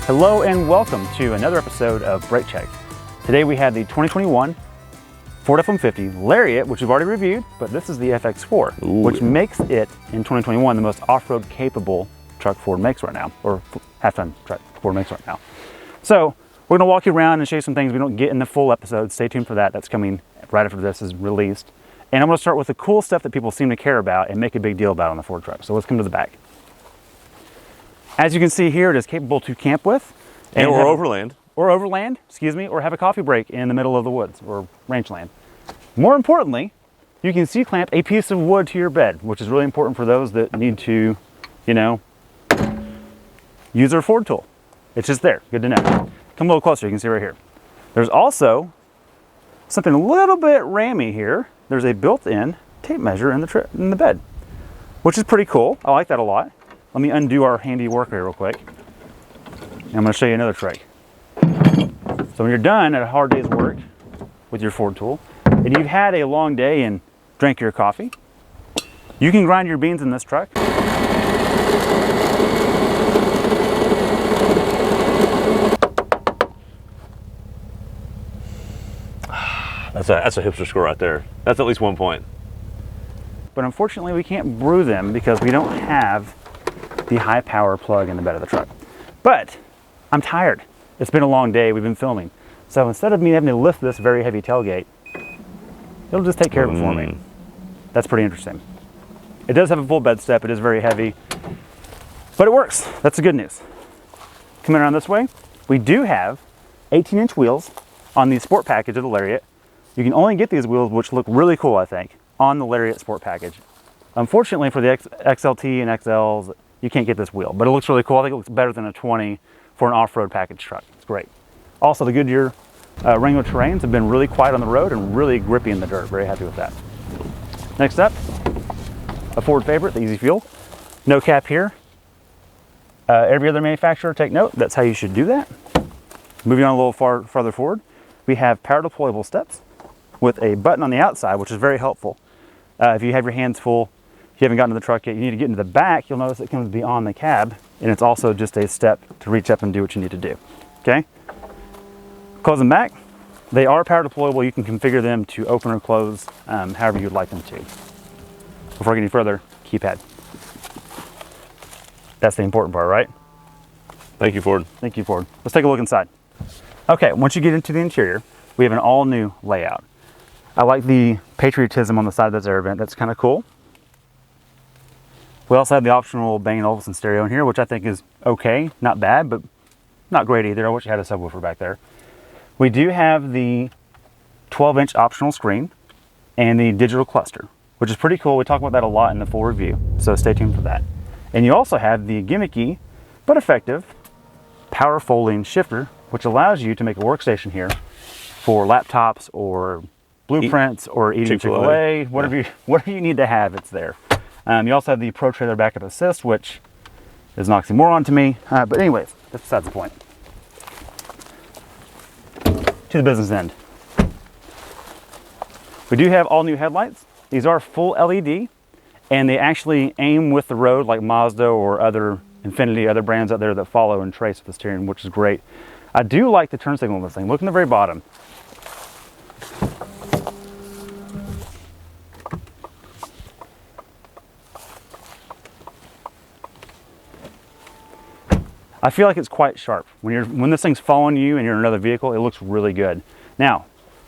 Hello and welcome to another episode of Brake Check. Today we have the 2021 Ford F-150 Lariat, which we've already reviewed, but this is the FX4, which makes it, in 2021, the most off-road capable truck Ford makes right now, or half-ton truck Ford makes right now. So we're gonna walk you around and show you some things we don't get in the full episode. Stay tuned for that. That's coming right after this is released. And I'm gonna start with the cool stuff that people seem to care about and make a big deal about on the Ford truck. So let's come to the back. As you can see here, it is capable to camp with. Or overland. Or overland, excuse me, or have a coffee break in the middle of the woods or rangeland. More importantly, you can C-clamp a piece of wood to your bed, which is really important for those that need to, you know, use their Ford tool. It's just there, good to know. Come a little closer, you can see right here. There's also something a little bit rammy here. There's a built-in tape measure in the bed, which is pretty cool. I like that a lot. Let me undo our handy work here real quick. And I'm gonna show you another trick. So when you're done at a hard day's work with your Ford tool, and you've had a long day and drank your coffee, you can grind your beans in this truck. That's a hipster score right there. That's at least 1 point. But unfortunately, we can't brew them because we don't have the high power plug in the bed of the truck. But I'm tired. It's been a long day. We've been filming. So instead of me having to lift this very heavy tailgate, it'll just take care of it for me. That's pretty interesting. It does have a full bed step. It is very heavy, but it works. That's the good news. Coming around this way, we do have 18-inch wheels on the Sport package of the Lariat. You can only get these wheels, which look really cool, I think, on the Lariat Sport package. Unfortunately for the XLT and XLs, you can't get this wheel, but it looks really cool. I think it looks better than a 20 for an off-road package truck. It's great. Also, the Goodyear Wrangler Terrains have been really quiet on the road and really grippy in the dirt. Very happy with that. Next up, a Ford favorite, the Easy Fuel. No cap here. Every other manufacturer, take note, that's how you should do that. Moving on a little farther forward, we have power deployable steps with a button on the outside, which is very helpful. If you have your hands full, if you haven't gotten to the truck yet, you need to get into the back, you'll notice it comes beyond the cab, and it's also just a step to reach up and do what you need to do, okay? Close them back. They are power deployable. You can configure them to open or close however you'd like them to. Before I get any further, keypad. That's the important part, right? Thank you, Ford. Thank you, Ford. Let's take a look inside. Okay, once you get into the interior, we have an all-new layout. I like the patriotism on the side of this air vent. That's kind of cool. We also have the optional Bang & Olufsen stereo in here, which I think is okay. Not bad, but not great either. I wish I had a subwoofer back there. We do have the 12-inch optional screen and the digital cluster, which is pretty cool. We talk about that a lot in the full review, so stay tuned for that. And you also have the gimmicky, but effective, power folding shifter, which allows you to make a workstation here for laptops or blueprints or eating Chick-fil-A, whatever you need to have, it's there. You also have the Pro Trailer Backup Assist, which is an oxymoron to me, but anyways, that's besides the point. To the business end. We do have all new headlights. These are full LED, and they actually aim with the road like Mazda or other Infiniti, other brands out there that follow and trace with the steering, which is great. I do like the turn signal on this thing. Look in the very bottom. I feel like it's quite sharp. When this thing's following you and you're in another vehicle, it looks really good. Now,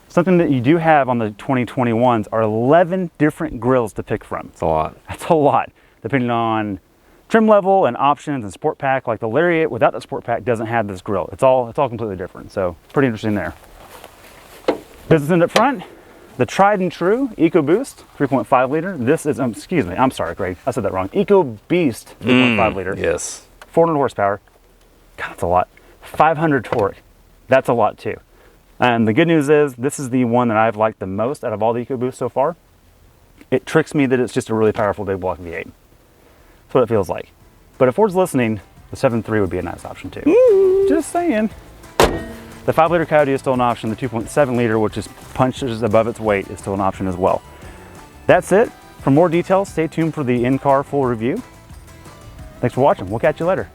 something that you do have on the 2021s are 11 different grills to pick from. That's a lot. That's a lot, depending on trim level and options and sport pack. Like the Lariat without the sport pack doesn't have this grill. It's all completely different. So pretty interesting there. Business end up front, the tried and true EcoBoost 3.5 liter. This is, excuse me, I'm sorry, Greg, I said that wrong. EcoBeast 3.5 liter. Yes. 400 horsepower. God, that's a lot. 500 torque. That's a lot too. And the good news is this is the one that I've liked the most out of all the EcoBoost so far. It tricks me that it's just a really powerful big block V8. That's what it feels like. But if Ford's listening, the 7.3 would be a nice option too. Just saying. The 5 liter Coyote is still an option. The 2.7 liter, which is punches above its weight, is still an option as well. That's it. For more details, stay tuned for the in-car full review. Thanks for watching. We'll catch you later.